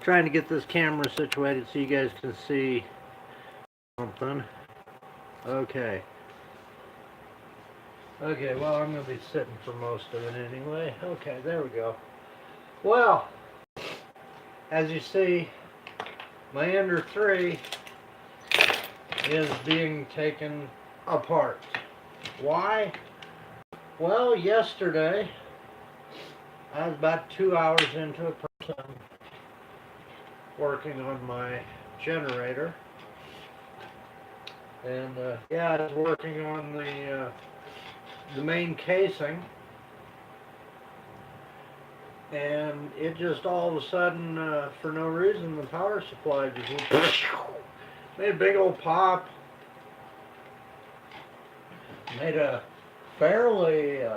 Trying to get this camera situated so you guys can see something. Okay. Okay, well, I'm going to be sitting for most of it anyway. Okay, there we go. Well, as you see, my Ender 3 is being taken apart. Why? Well, yesterday, I was about 2 hours into a person working on my generator. And yeah, I was working on the main casing, and it just all of a sudden, for no reason, the power supply just made a big old pop, made a fairly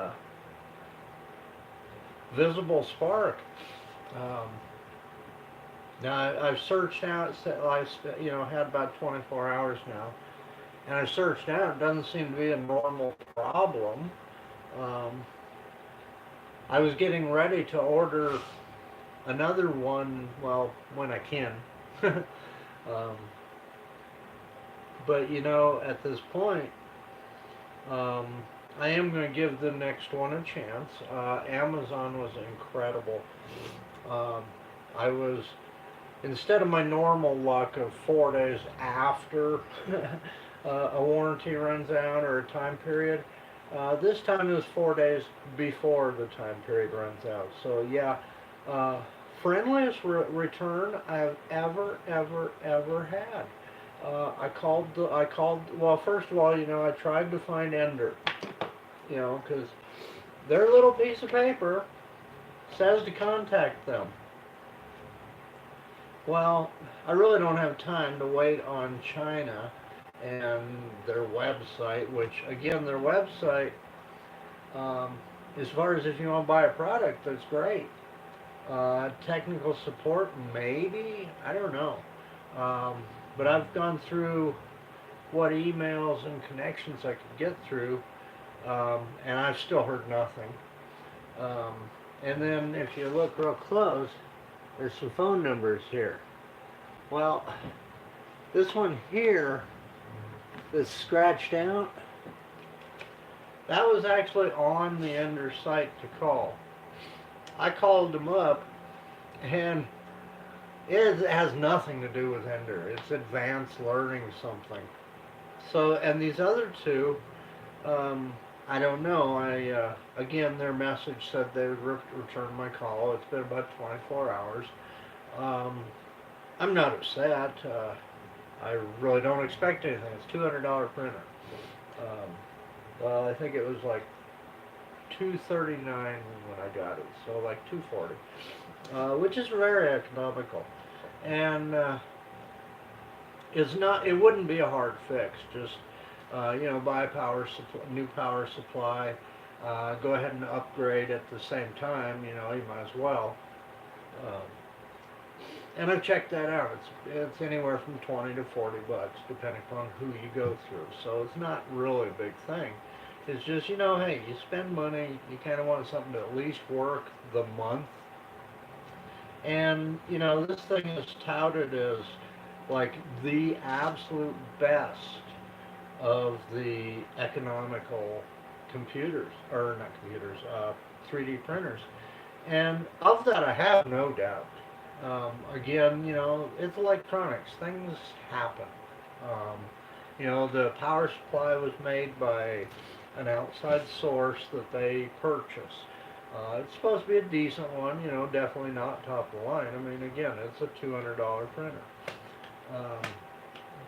visible spark. Now I've searched out. I had about 24 hours now, and I searched out. It doesn't seem to be a normal problem. I was getting ready to order another one. Well, when I can. But at this point, I am going to give the next one a chance. Amazon was incredible. I was, instead of my normal luck of 4 days after a warranty runs out or a time period, this time it was 4 days before the time period runs out. So yeah, friendliest return I've ever had. I called. Well, first of all, I tried to find Ender, because their little piece of paper says to contact them. Well, I really don't have time to wait on China and their website, which, again, their website, as far as if you want to buy a product, that's great. Technical support, maybe, I don't know. But I've gone through what emails and connections I could get through, and I've still heard nothing. And then if you look real close, there's some phone numbers here. Well, this one here that's scratched out, that was actually on the Ender site to call. I called them up, and it has nothing to do with Ender. It's advanced learning something. So, and these other two, I don't know. Again, their message said they would return my call. It's been about 24 hours. I'm not upset. I really don't expect anything. It's $200 printer. Well, I think it was like $239 when I got it, so like $240, which is very economical. And it wouldn't be a hard fix. Just buy a new power supply, go ahead and upgrade at the same time. You might as well. And I've checked that out. It's anywhere from 20 to 40 bucks, depending upon who you go through. So it's not really a big thing. It's just, hey, you spend money, you kind of want something to at least work the month. And, this thing is touted as like the absolute best of the economical computers, or not computers, 3D printers. And of that, I have no doubt. Again, it's electronics. Things happen. The power supply was made by an outside source that they purchase. It's supposed to be a decent one, definitely not top of the line. I mean, again, it's a $200 printer.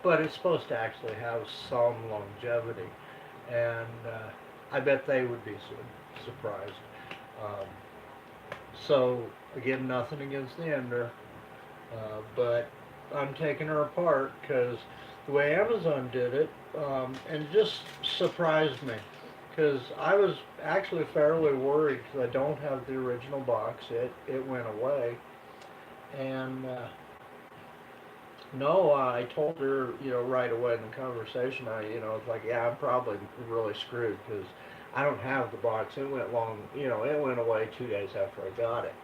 But it's supposed to actually have some longevity. And I bet they would be surprised. So, again, nothing against the Ender, but I'm taking her apart because the way Amazon did it, and it just surprised me, because I was actually fairly worried because I don't have the original box. It went away, and no, I told her, right away in the conversation, it's like, yeah, I'm probably really screwed because I don't have the box. It went it went away 2 days after I got it.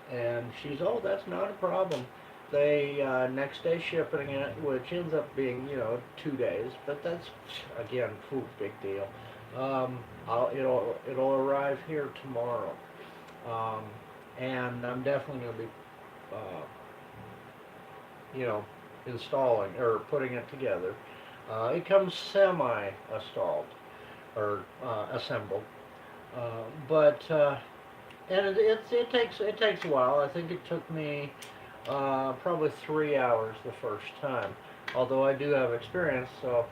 And she's, oh, that's not a problem. They next day shipping it, which ends up being 2 days, but that's again, big deal. It'll arrive here tomorrow, um, and I'm definitely going to be uh, you know installing or putting it together. It comes semi-installed or assembled, but and it takes a while. I think it took me probably 3 hours the first time. Although I do have experience, so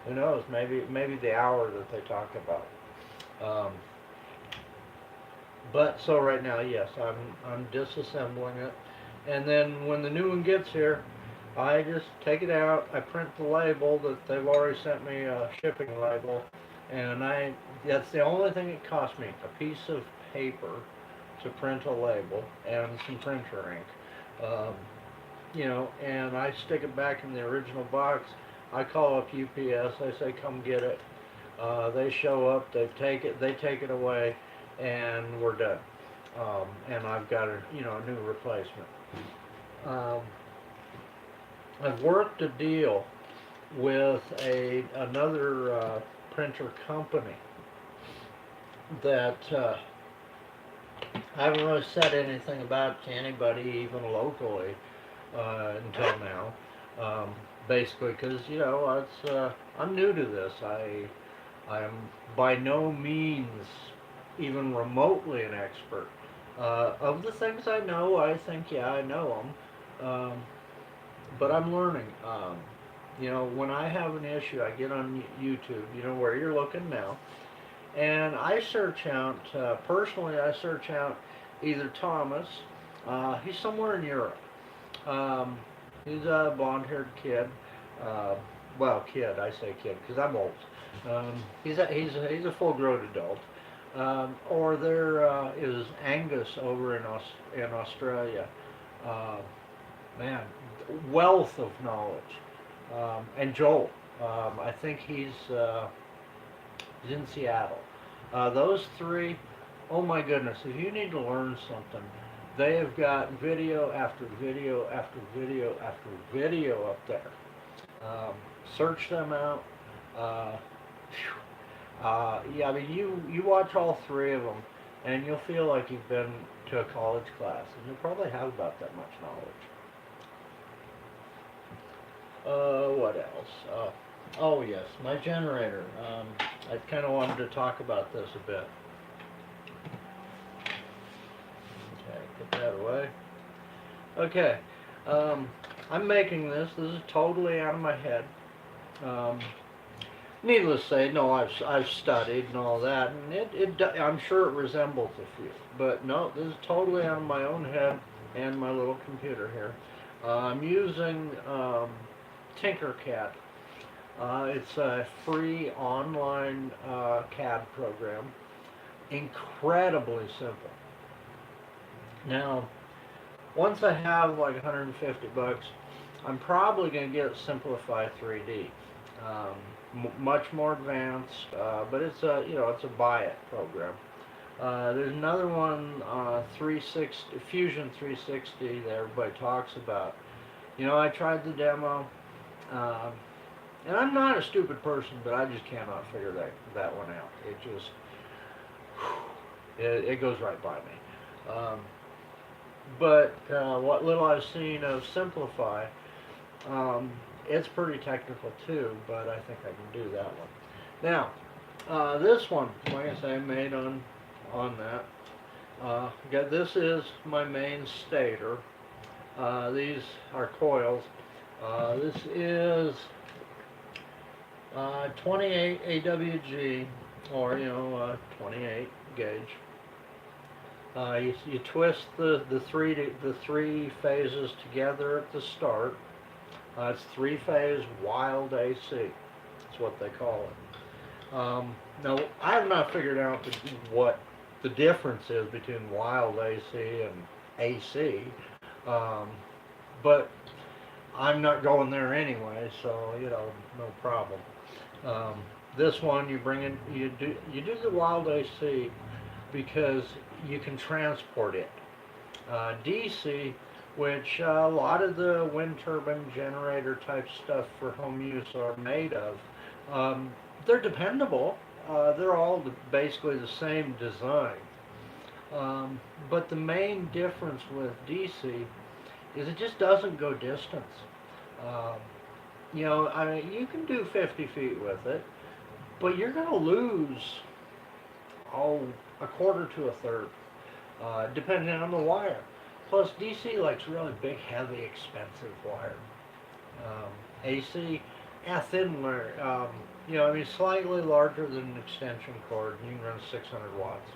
who knows? Maybe the hour that they talk about. Um, but so right now, yes, I'm disassembling it, and then when the new one gets here, I just take it out. I print the label that they've already sent me a shipping label, and that's the only thing it cost me, a piece of paper to print a label and some printer ink. And I stick it back in the original box. I call up UPS. I say, come get it. They show up. They take it away, and we're done. And I've got a new replacement. Um, I've worked a deal with another printer company that I haven't really said anything about to anybody, even locally, until now. Basically, because I'm new to this. I am by no means even remotely an expert. Of the things I know, I think I know them, but I'm learning. When I have an issue, I get on YouTube. Where you're looking now, and I search out. Personally, I search out either Thomas. He's somewhere in Europe. Um, he's a blonde-haired kid. Uh, kid. I say kid because I'm old. He's a full-grown adult. Or there is Angus over in Australia. Uh, Man, wealth of knowledge. And Joel. I think he's in Seattle. Those three. Oh my goodness! If you need to learn something, they have got video after video after video after video up there. Um, Search them out. Uh, yeah, I mean, you watch all three of them, and you'll feel like you've been to a college class, and you'll probably have about that much knowledge. What else? Oh yes, my generator. I kind of wanted to talk about this a bit. Okay, put that away. Okay, I'm making this. This is totally out of my head. Um, Needless to say, no, I've studied and all that, and I'm sure it resembles a few, but no, this is totally out of my own head and my little computer here. I'm using Tinkercad. It's a free online CAD program, incredibly simple. Now, once I have like 150 bucks, I'm probably going to get Simplify 3D. Much more advanced, but it's a buy it program. There's another one, 360 Fusion 360 that everybody talks about. I tried the demo, and I'm not a stupid person, but I just cannot figure that one out. It just it goes right by me. But what little I've seen of Simplify, it's pretty technical too, but I think I can do that one. Now, this one, like I say, I made on that. This is my main stator. These are coils. This is 28 AWG, or 28 gauge. You twist the three phases together at the start. It's three-phase wild AC. That's what they call it. Now, I have not figured out what the difference is between wild AC and AC, but I'm not going there anyway, so no problem. This one you do the wild AC because you can transport it. DC, which a lot of the wind turbine generator type stuff for home use are made of. Um, they're dependable. They're all basically the same design. But the main difference with DC is it just doesn't go distance. Um, I mean, you can do 50 feet with it, but you're going to lose, oh, a quarter to a third, depending on the wire. Plus, DC likes really big, heavy, expensive wire. AC, yeah, thin wire. I mean, slightly larger than an extension cord. You can run 600 watts,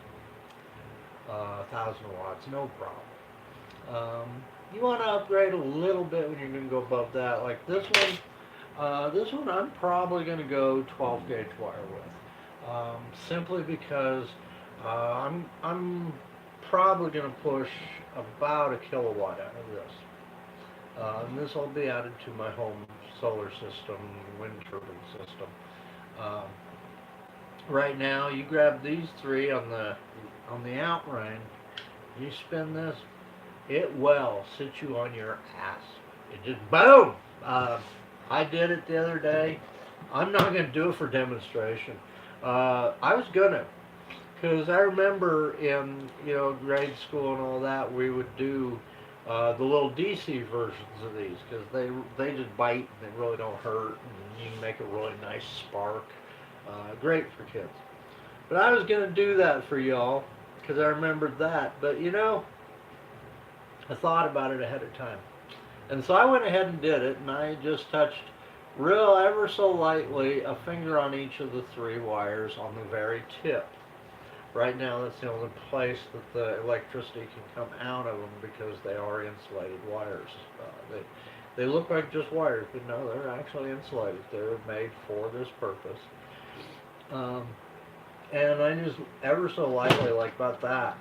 1,000 watts, no problem. You want to upgrade a little bit when you're going to go above that. Like this one, I'm probably going to go 12 gauge wire with, simply because I'm probably going to push about a kilowatt out of this. And this will be added to my home solar system, wind turbine system. Um, right now, you grab these three on the outright, you spin this, it will sit you on your ass. It just boom. I did it the other day. I'm not going to do it for demonstration. I was gonna, because I remember in grade school and all that, we would do the little DC versions of these because they just bite and they really don't hurt, and you can make a really nice spark. Great for kids. But I was gonna do that for y'all because I remembered that. But I thought about it ahead of time, and so I went ahead and did it, and I just touched ever so lightly a finger on each of the three wires on the very tip. Right now, that's the only place that the electricity can come out of them because they are insulated wires. They look like just wires, but no, they're actually insulated. They're made for this purpose. And I just ever so lightly, like about that,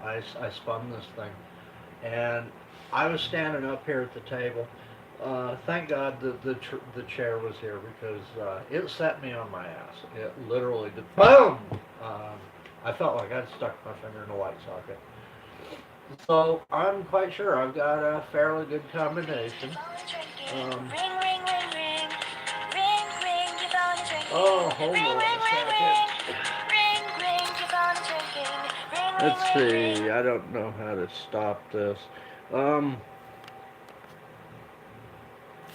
I spun this thing. And I was standing up here at the table. Thank God the chair was here because it set me on my ass. It literally did. Boom! I felt like I'd stuck my finger in a light socket. So I'm quite sure I've got a fairly good combination. Oh, hold on a second. Let's see. I don't know how to stop this. I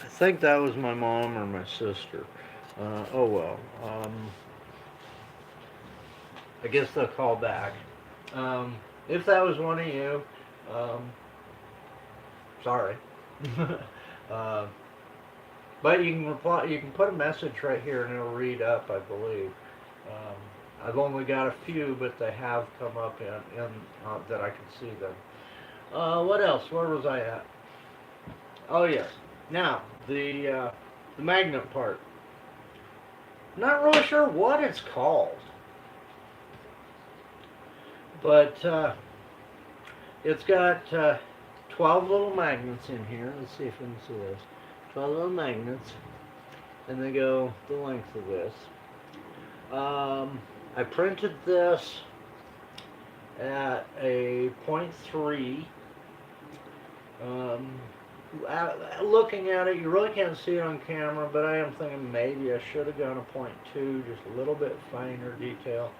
think that was my mom or my sister. Oh well. I guess they'll call back. If that was one of you, sorry. But you can reply. You can put a message right here, and it'll read up, I believe. I've only got a few, but they have come up in that I can see them. What else? Where was I at? Oh yes. Now the magnet part. Not really sure what it's called, but it's got 12 little magnets in here. Let's see if we can see this. 12 little magnets, and they go the length of this. I printed this at a 0.3. Looking at it, you really can't see it on camera, but I am thinking maybe I should have gone a 0.2, just a little bit finer detail.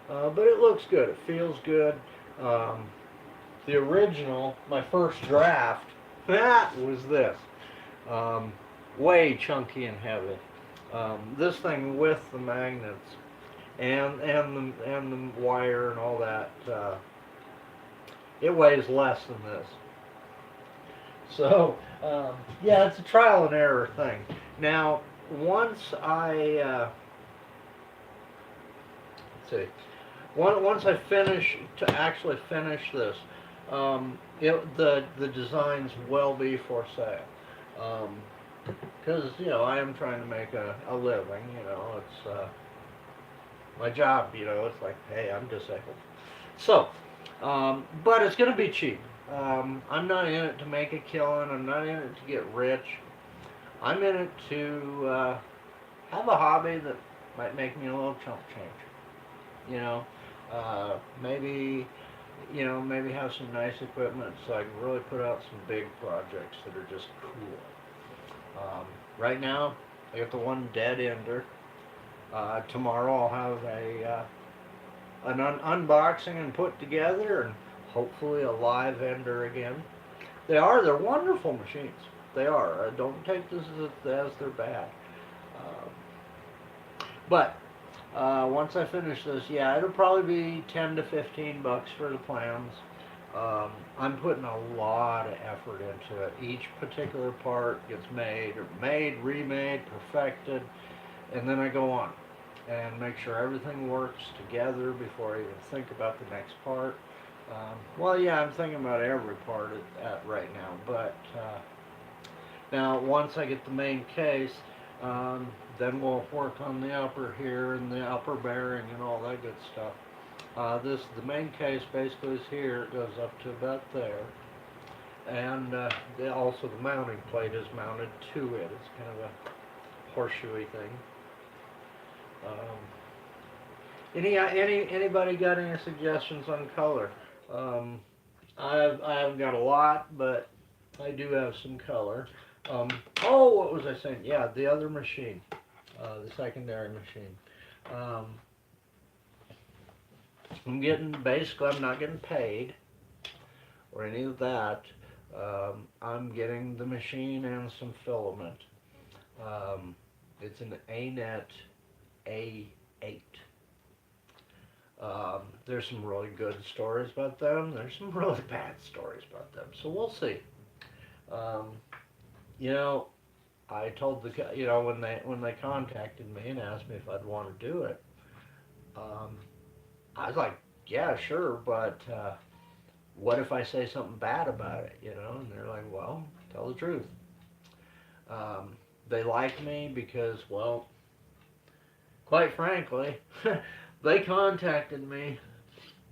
But it looks good. It feels good. The original, my first draft, that was this. Way chunky and heavy. This thing with the magnets and the wire and all that, it weighs less than this. So yeah, it's a trial and error thing. Now, once I let's see, once I actually finish this, the designs will be for sale. Because I am trying to make a living. It's my job. It's like, hey, I'm disabled. So, but it's going to be cheap. I'm not in it to make a killing. I'm not in it to get rich. I'm in it to have a hobby that might make me a little chump change. Maybe you know, maybe have some nice equipment so I can really put out some big projects that are just cool. Right now, I got the one dead ender. Tomorrow I'll have an unboxing and put together, and hopefully a live ender again. They're wonderful machines. They are. Don't take this as they're bad. Um, but once I finish this, yeah, it'll probably be 10 to 15 bucks for the plans. I'm putting a lot of effort into it. Each particular part gets made, remade, perfected, and then I go on and make sure everything works together before I even think about the next part. Well, yeah, I'm thinking about every part at right now, but now once I get the main case, then we'll work on the upper here and the upper bearing and all that good stuff. The main case basically is here. It goes up to about there, and also the mounting plate is mounted to it. It's kind of a horseshoey thing. Um, anybody got any suggestions on color? Um, I haven't got a lot, but I do have some color. Oh, what was I saying? Yeah, the other machine, the secondary machine. Um, I'm not getting paid or any of that. I'm getting the machine and some filament. It's an ANET A8. There's some really good stories about them. There's some really bad stories about them. So we'll see. Um, you know, I told when they contacted me and asked me if I'd want to do it, um, I was like, yeah, sure, but what if I say something bad about it? You know, and they're like, well, tell the truth. Um, they like me because, well, quite frankly, they contacted me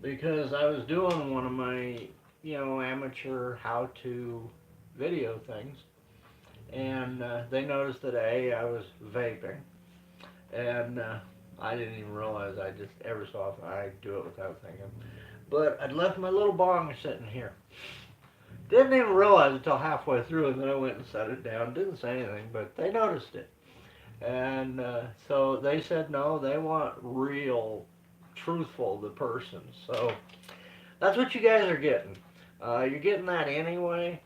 because I was doing one of my, amateur how-to video things, and they noticed that I was vaping, and I didn't even realize. I just every so often I do it without thinking, but I'd left my little bong sitting here. Didn't even realize it until halfway through, and then I went and set it down. Didn't say anything, but they noticed it, and so they said no, they want real, truthful the person. So that's what you guys are getting. You're getting that anyway.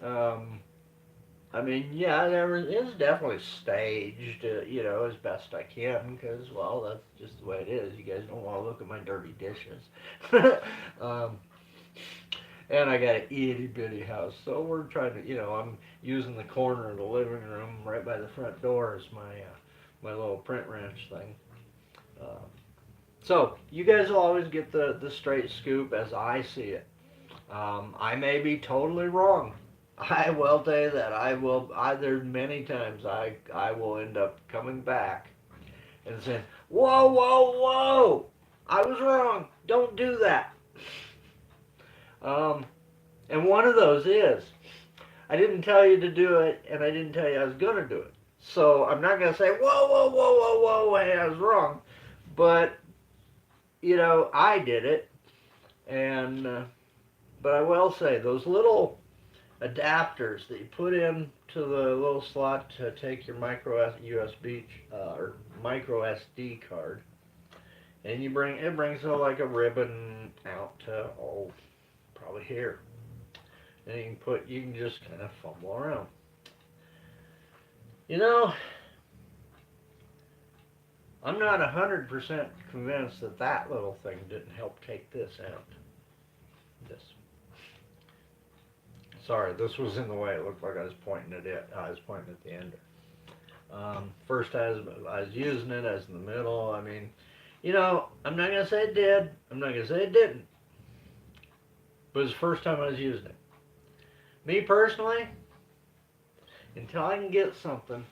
Um, I mean, yeah, there is definitely staged, as best I can, because, well, that's just the way it is. You guys don't want to look at my dirty dishes. um, and I got an itty bitty house, so we're trying to, I'm using the corner of the living room right by the front door as my little print wrench thing. Um, so you guys will always get the straight scoop as I see it. I may be totally wrong. I will tell you that there's many times I will end up coming back and saying, "Whoa, whoa, whoa! I was wrong. Don't do that." Um, and one of those is I didn't tell you to do it, and I didn't tell you I was going to do it. So I'm not going to say, "Whoa, whoa, whoa, whoa, whoa! Hey, I was wrong." But I did it, and but I will say those little adapters that you put in to the little slot to take your micro USB or micro SD card, and it brings like a ribbon out to probably here, and you can just kind of fumble around. I'm not 100% convinced that little thing didn't help take this out. This. Sorry, this was in the way. It looked like I was pointing at it. I was pointing at the ender. First, I was using it as in the middle. I mean, I'm not gonna say it did. I'm not gonna say it didn't. But it was the first time I was using it. Me personally, until I can get something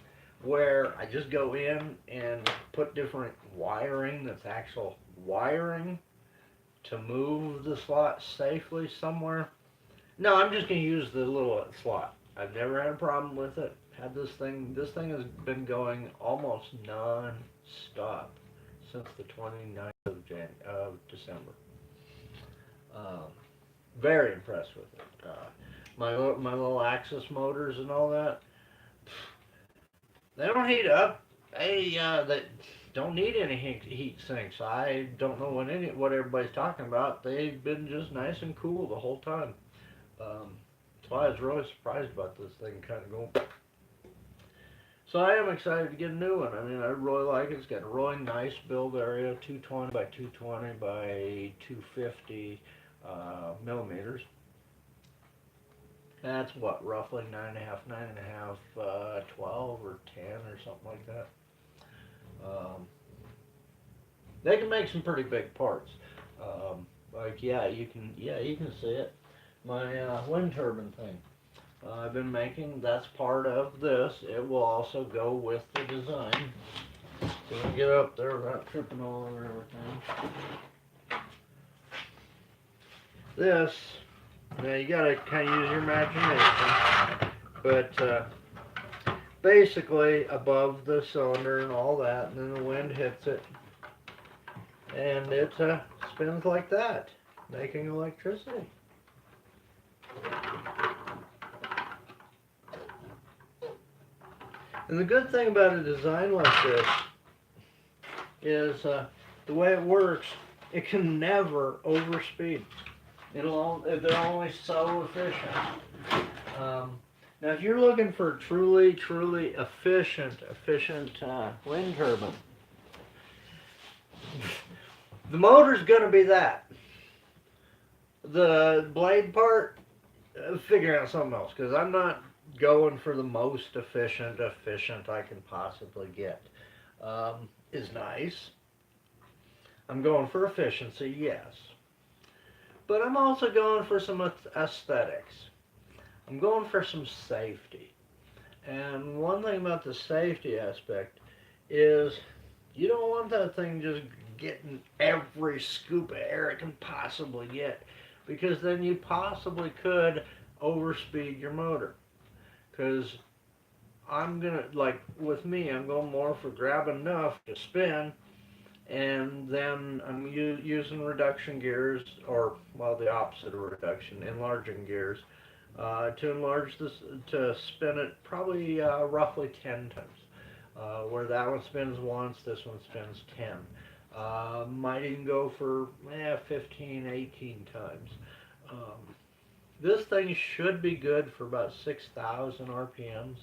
where I just go in and put different wiring that's actual wiring to move the slot safely somewhere. No, I'm just going to use the little slot. I've never had a problem with it. This thing has been going almost non-stop since the 29th of December. Um, very impressed with it. My little Axis motors and all that, they don't heat up. They don't need any heat sinks. I don't know what everybody's talking about. They've been just nice and cool the whole time. That's why I was really surprised about this thing kind of going. So I am excited to get a new one. I mean, I really like it. It's got a really nice build area, 220 by 220 by 250 millimeters. That's what, roughly 9.5, 9.5, 12 or 10 or something like that. Um, they can make some pretty big parts. Like you can see it. My wind turbine thing. I've been making. That's part of this. It will also go with the design. So we get up there without tripping all over everything. This. Now you gotta kind of use your imagination, but basically above the cylinder and all that, and then the wind hits it, and it spins like that, making electricity. And the good thing about a design like this is the way it works, it can never overspeed. They're only so efficient. Now, if you're looking for truly efficient wind turbine, the motor's going to be that. The blade part, figure out something else, because I'm not going for the most efficient I can possibly get. Is nice. I'm going for efficiency, yes. But I'm also going for some aesthetics. I'm going for some safety. And one thing about the safety aspect is you don't want that thing just getting every scoop of air it can possibly get, because then you possibly could overspeed your motor. Because I'm gonna, like with me, I'm going more for grabbing enough to spin, and then I'm using reduction gears, or well, the opposite of reduction, enlarging gears, to enlarge this, to spin it probably roughly 10 times. Where that one spins once, this one spins 10. Might even go for 15, 18 times. This thing should be good for about 6,000 RPMs.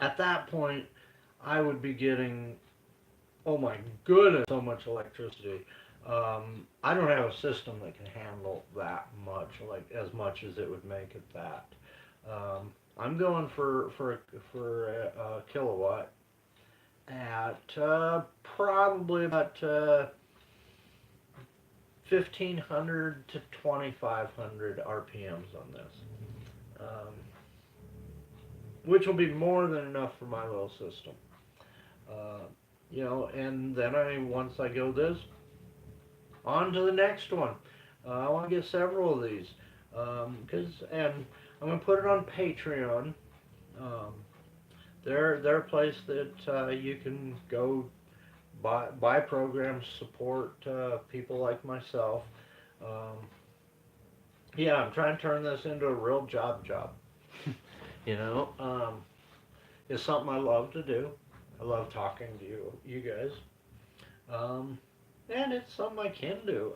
At that point, I would be getting, oh my goodness, so much electricity. I don't have a system that can handle that much, like as much as it would make it that. I'm going for a kilowatt at probably about 1,500 to 2,500 RPMs on this, which will be more than enough for my little system. And then once I go this, on to the next one. I want to get several of these, and I'm gonna put it on Patreon. They're a place that you can go buy programs, support people like myself. Um, yeah, I'm trying to turn this into a real job. You know, it's something I love to do. I love talking to you guys. And it's something I can do.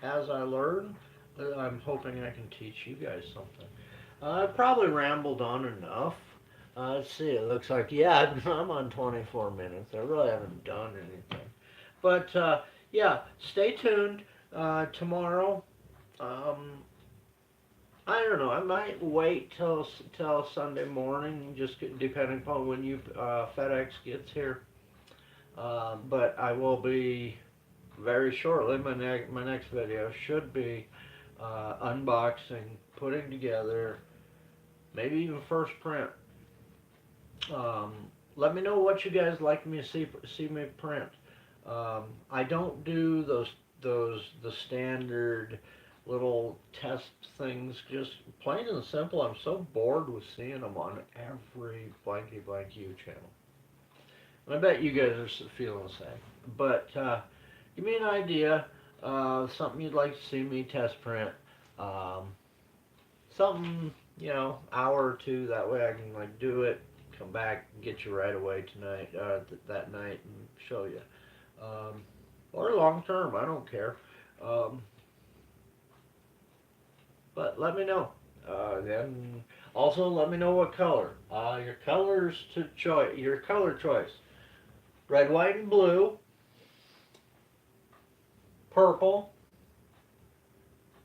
As I learn, I'm hoping I can teach you guys something. I've probably rambled on enough. Let's see, it looks like, yeah, I'm on 24 minutes. I really haven't done anything. But, yeah, stay tuned. Tomorrow, I don't know, I might wait till Sunday morning, just depending upon when FedEx gets here. But I will be very shortly. My next video should be unboxing, putting together, maybe even first print. Let me know what you guys like me to see me print. I don't do the standard little test things. Just plain and simple. I'm so bored with seeing them on every blanky blank U channel. And I bet you guys are feeling the same. But give me an idea. something you'd like to see me test print. Um, something, hour or two. That way I can like do it, come back, and get you right away tonight, that night, and show you. Um, or long term, I don't care. Um, but let me know. Then also let me know what color. Your colors to choice. Your color choice: red, white, and blue, purple,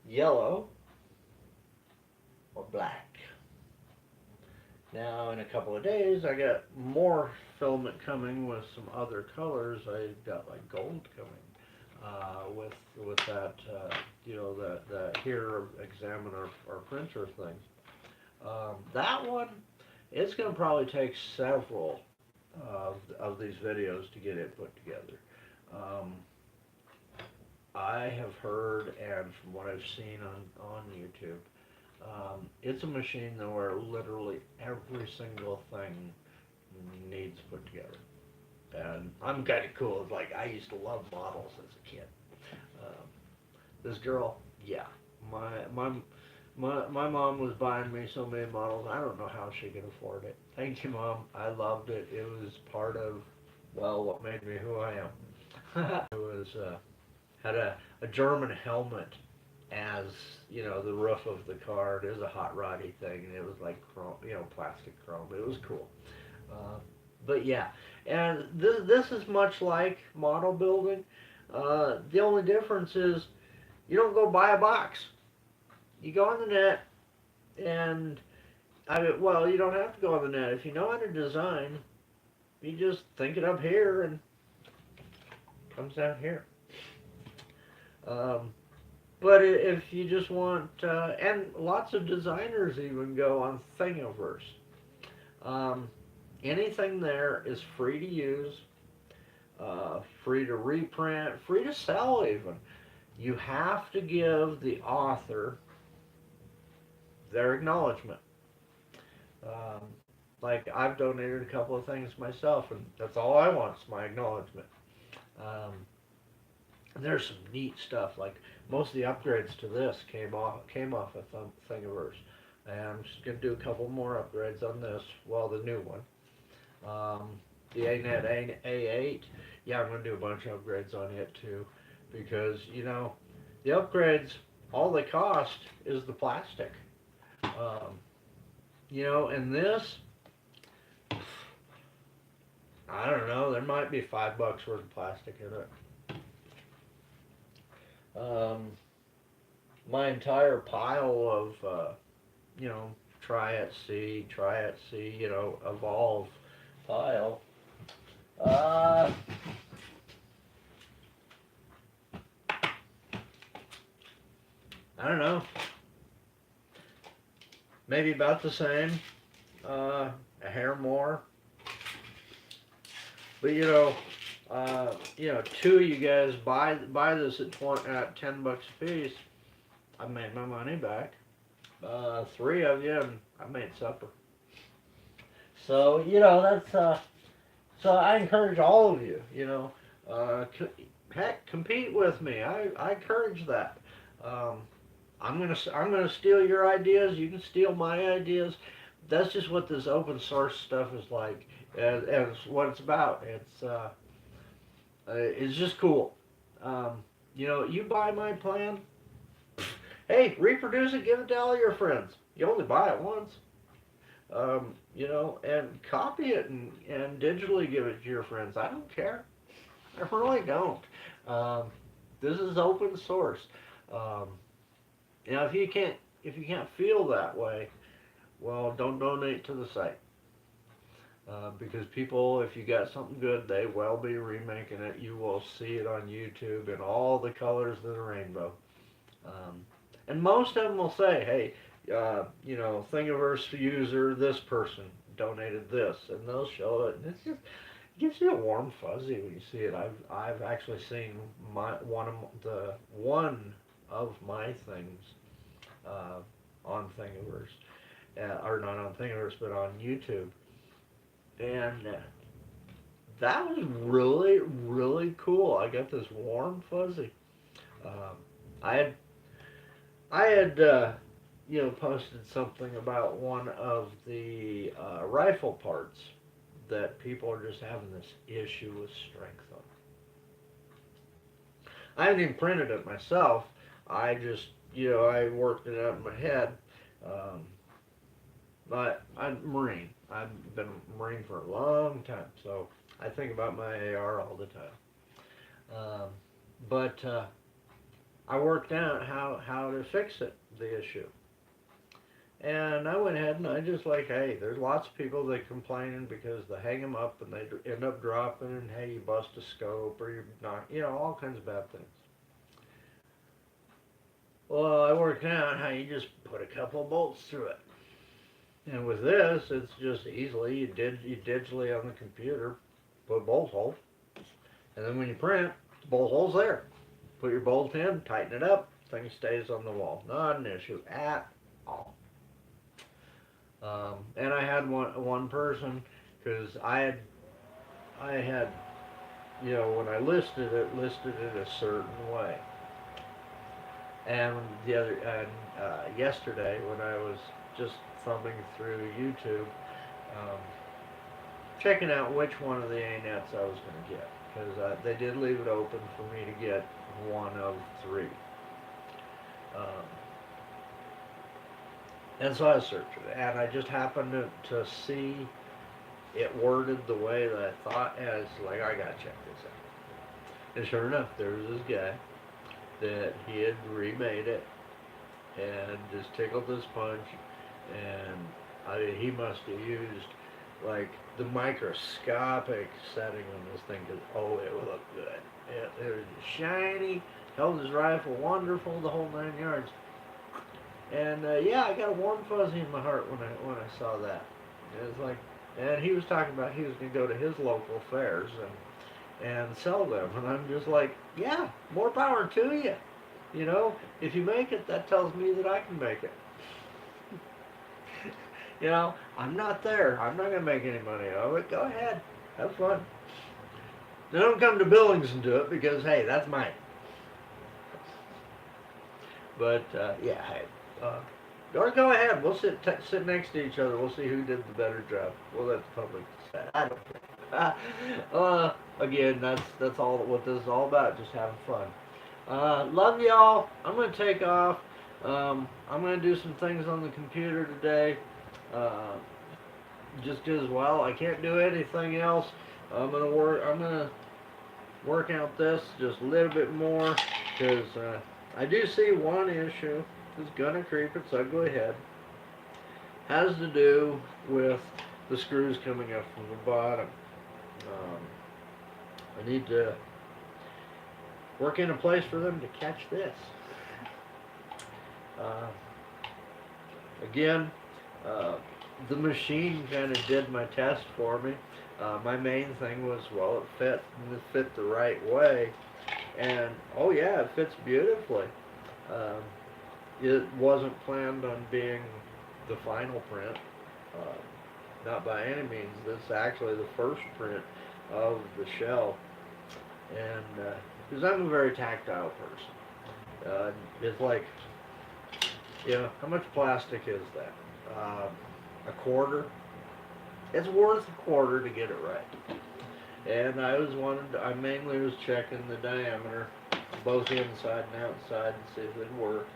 yellow, or black. Now, in a couple of days, I got more filament coming with some other colors. I got like gold coming with that, that here examine our printer thing. That one, it's going to probably take several of these videos to get it put together. Um, I have heard, and from what I've seen on YouTube, it's a machine though where literally every single thing needs put together. And I'm kind of cool. Like I used to love models as a kid. Um, this girl, yeah, my my my mom was buying me so many models. I don't know how she could afford it. Thank you, mom. I loved it. It was part of what made me who I am. It was had a German helmet as the roof of the car. It was a hot roddy thing, and it was like chrome, plastic chrome. It was cool. Uh, but yeah, and this is much like model building. The only difference is you don't go buy a box. You go on the net, and you don't have to go on the net. If you know how to design, you just think it up here and it comes down here. Um, but if you just want, and lots of designers even go on Thingiverse. Um, Anything there is free to use, free to reprint, free to sell even. You have to give the author their acknowledgement. Um, like I've donated a couple of things myself, and that's all I want is my acknowledgement. Um, there's some neat stuff. Like most of the upgrades to this came off of Thingiverse, and I'm just gonna do a couple more upgrades on this. Well, the new one. The ANET A8, yeah, I'm going to do a bunch of upgrades on it too, because the upgrades, all they cost is the plastic. Um, and this, I don't know, there might be $5 worth of plastic in it. My entire pile of, try at sea, evolve pile. I don't know. Maybe about the same. A hair more. But two of you guys buy this at $10 a piece. I made my money back. Three of you, and I made supper. So that's so I encourage all of you. Heck, compete with me. I encourage that. Um, I'm gonna steal your ideas. You can steal my ideas. That's just what this open source stuff is like, and it's what it's about. It's just cool. You buy my plan. Hey, reproduce it. Give it to all your friends. You only buy it once. And copy it and digitally give it to your friends. I don't care. I really don't. Um, this is open source. Um, if you can't feel that way, well, don't donate to the site. Because people, if you got something good, they will be remaking it. You will see it on YouTube in all the colors of the rainbow. And most of them will say, hey, Thingiverse user, this person donated this, and they'll show it, and it gives you a warm fuzzy when you see it. I've actually seen one of my things on Thingiverse, or not on Thingiverse, but on YouTube, and that was really, really cool. I got this warm fuzzy. Um, I had I had posted something about one of the rifle parts that people are just having this issue with strength on. I haven't even printed it myself. I just I worked it out in my head. Um, but I'm Marine. I've been a Marine for a long time, so I think about my AR all the time. But I worked out how to fix it, the issue. And I went ahead and I just like, hey, there's lots of people that complaining because they hang them up and they end up dropping, and hey, you bust a scope or you knock, all kinds of bad things. Well, I worked out how you just put a couple of bolts through it. And with this, it's just easily, you digitally on the computer, put bolt holes, and then when you print, the bolt hole's there. Put your bolt in, tighten it up, thing stays on the wall. Not an issue at all. And I had one person, because I had when I listed it a certain way. And yesterday when I was just thumbing through YouTube, um, checking out which one of the A-nets I was going to get, because they did leave it open for me to get one of three. Um, and so I was searching, and I just happened to see it worded the way that I thought, and it's like, I gotta check this out. And sure enough, there was this guy that he had remade it and just tickled his punch, and he must have used like the microscopic setting on this thing, because it would look good. It was shiny, held his rifle wonderful, the whole 9 yards. And yeah, I got a warm fuzzy in my heart when I saw that. It was like, and he was talking about he was going to go to his local fairs and sell them, and I'm just like, yeah, more power to you. If you make it, that tells me that I can make it. I'm not there. I'm not going to make any money out of it. Go ahead. Have fun. Don't come to Billings and do it, because, hey, that's mine. But, yeah, hey. Or go ahead. We'll sit next to each other. We'll see who did the better job. We'll let the public decide. I don't care. Again, that's all what this is all about. Just having fun. Love y'all. I'm going to take off. I'm going to do some things on the computer today. Just as well. I can't do anything else. I'm going to work out this just a little bit more, because I do see one issue is going to creep its ugly head. Has to do with the screws coming up from the bottom. I need to work in a place for them to catch this. Again, the machine kind of did my test for me. My main thing was, well, it fit the right way, and oh yeah, it fits beautifully. It wasn't planned on being the final print, not by any means. This is actually the first print of the shell, and because I'm a very tactile person, it's like, how much plastic is that? A quarter. It's worth a quarter to get it right. And I mainly was checking the diameter, both inside and outside, to see if it'd work.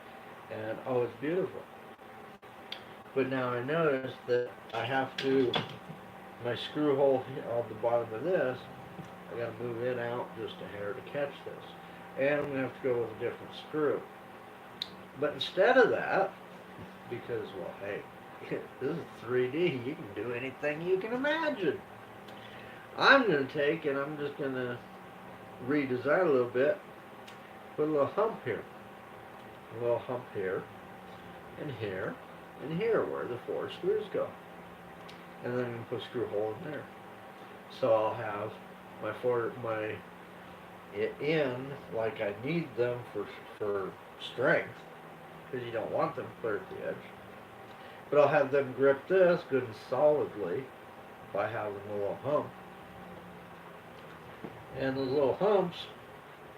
And oh, it's beautiful. But now I noticed that I have to, my screw hole on the bottom of this, I got to move it out just a hair to catch this. And I'm going to have to go with a different screw. But instead of that, because, well, hey, this is 3D, you can do anything you can imagine. I'm going to take and I'm just going to redesign a little bit, put a little hump here, and here, and here, where the 4 screws go. And then I'm going to put a screw hole in there. So I'll have my in like I need them for strength, because you don't want them clear at the edge. But I'll have them grip this good and solidly by having a little hump. And those little humps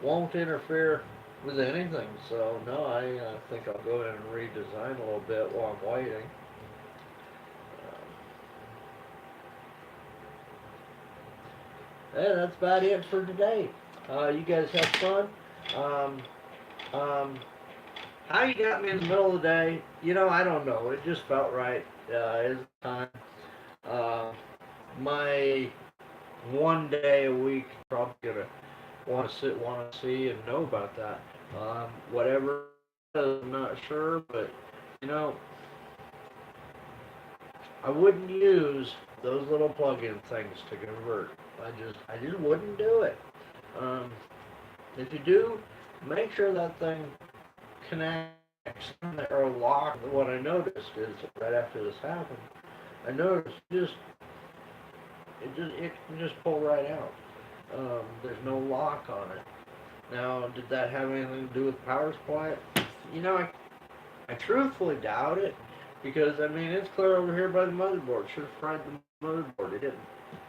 won't interfere with anything. So no, I think I'll go ahead and redesign a little bit while I'm waiting. Yeah, that's about it for today. You guys have fun. Um, um, how you got me in the middle of the day? I don't know. It just felt right. It's time. Uh, my one day a week probably gonna want to see, and know about that. Whatever, I'm not sure, but you know, I wouldn't use those little plug-in things to convert. I just wouldn't do it. Um, if you do, make sure that thing connects or locked. What I noticed is right after this happened, I noticed it can just pull right out. There's no lock on it. Now, did that have anything to do with the power supply? I truthfully doubt it, because I mean it's clear over here by the motherboard. Should have fried the motherboard. It didn't.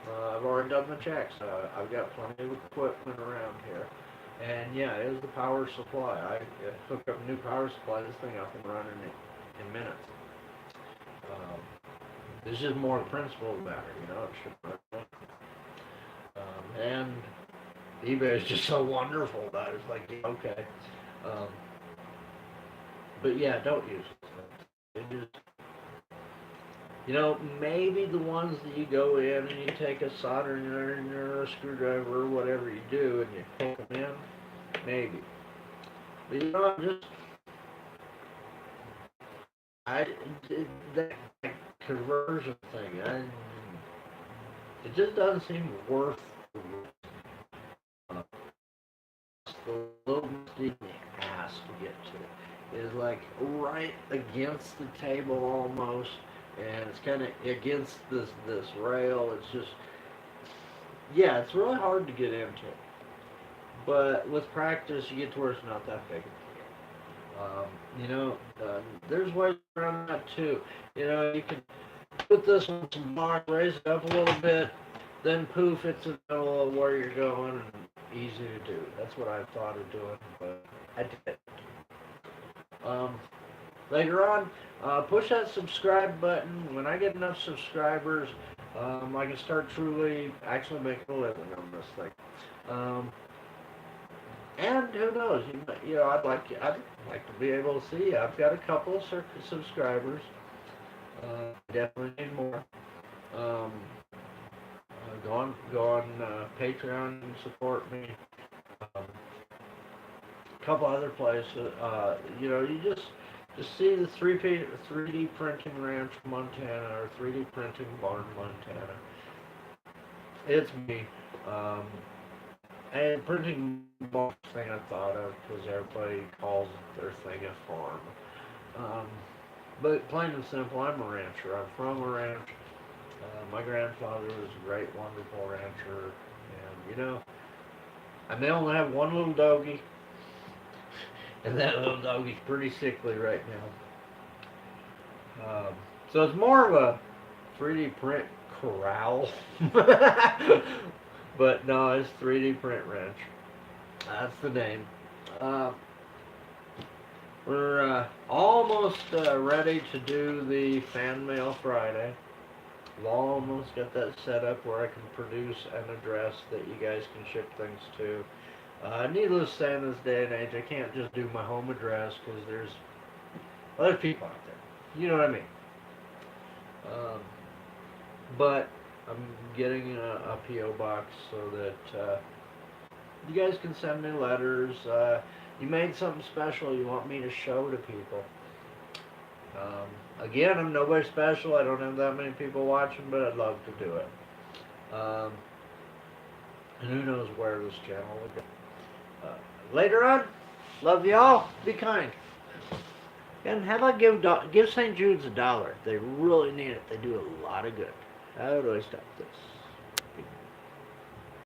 I've already done the checks. I've got plenty of equipment around here, and yeah, it was the power supply. I hooked up a new power supply. This thing up and running in minutes. Um, it's just more the principle of the matter. It should run. And eBay is just so wonderful about it. It's like, yeah, okay. Um, but yeah, don't use it. It just, maybe the ones that you go in and you take a soldering iron or a screwdriver or whatever you do and you poke them in, maybe. But I, that conversion thing, it just doesn't seem worth the little mistake the ass to get to. It is like right against the table almost, and it's kind of against this rail. It's just, yeah, it's really hard to get into. But with practice, you get to where it's not that big. There's ways around that too. You can put this on some block, raise it up a little bit, then poof, it's in the middle of where you're going, and easy to do. That's what I thought of doing, but I did. Um, Later on, push that subscribe button. When I get enough subscribers, I can start truly actually making a living on this thing. Um, and who knows? I'd like to be able to see. I've got a couple of subscribers. Definitely need more. Um, go on Patreon and support me. Um, a couple other places. You just see the 3D printing ranch, Montana, or 3D printing barn, Montana. It's me. Um, and printing barn thing I thought of because everybody calls their thing a farm. Um, but plain and simple, I'm a rancher. I'm from a ranch. My grandfather was a great, wonderful rancher, and I may only have one little doggy, and that little doggy's pretty sickly right now. So it's more of a 3D print corral, but no, it's 3D print ranch. That's the name. Uh, we're almost ready to do the fan mail Friday. I've almost got that set up where I can produce an address that you guys can ship things to. Needless to say, in this day and age, I can't just do my home address because there's other people out there. You know what I mean? Um, but I'm getting a PO box so that you guys can send me letters. You made something special you want me to show to people. Again, I'm nobody special. I don't have that many people watching, but I'd love to do it. Um, and who knows where this channel will go. Later on, love y'all. Be kind. And how about give St. Jude's $1? They really need it. They do a lot of good. How do I stop this?